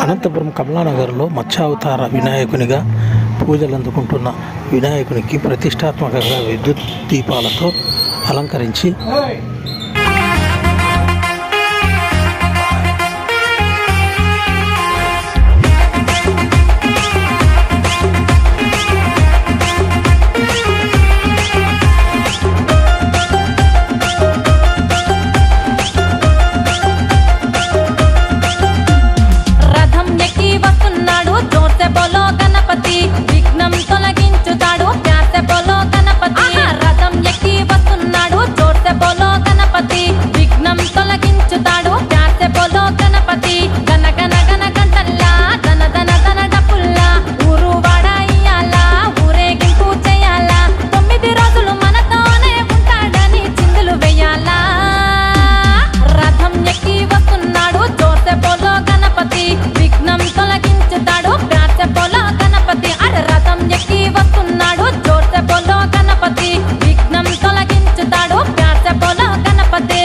అనంతపురం కమలానగర్లో మత్స్యావతార వినాయకునిగా పూజలు అందుకుంటున్న వినాయకునికి ప్రతిష్టాత్మకంగా విద్యుత్ దీపాలతో అలంకరించి విఘ్నం తొలగించుతాడు ప్యాసె బోలో గణపతి రథం ఎక్కి వస్తున్నాడు జోర్సె బోలో గణపతి విఘ్నం తొలగించుతాడు ప్యాసె బోలో గణపతి గన గన గన గంటల్లా ధన ధన ధన డప్పుల్లా ఊరు వాడాయ్యాలా ఊరేగింపు చేయాలా 9 రోజులు మనతోనే ఉంటాడని చిందులు వేయాలా రథం ఎక్కి వస్తున్నాడు జోర్సె బోలో గణపతి విఘ్నం తొలగించుతాడు ప్యాసె బోలో రథం ఎక్కి వస్తున్నాడు జోర్సె బోలో గణపతి విఘ్నం తొలగించుతాడు ప్యాసె బోలో గణపతి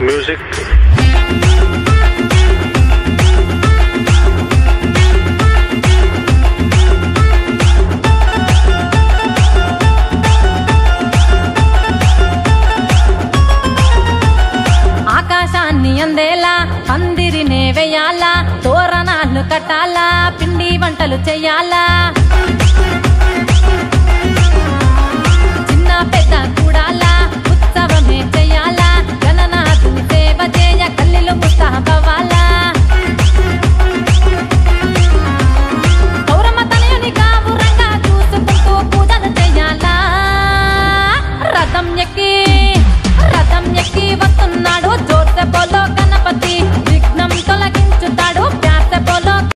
మ్యూజిక్ ఆకాశాన్ని అందేలా పందిరినే వేయాలా తోరణాలు కట్టాలా పిండి వంటలు చెయ్యాలా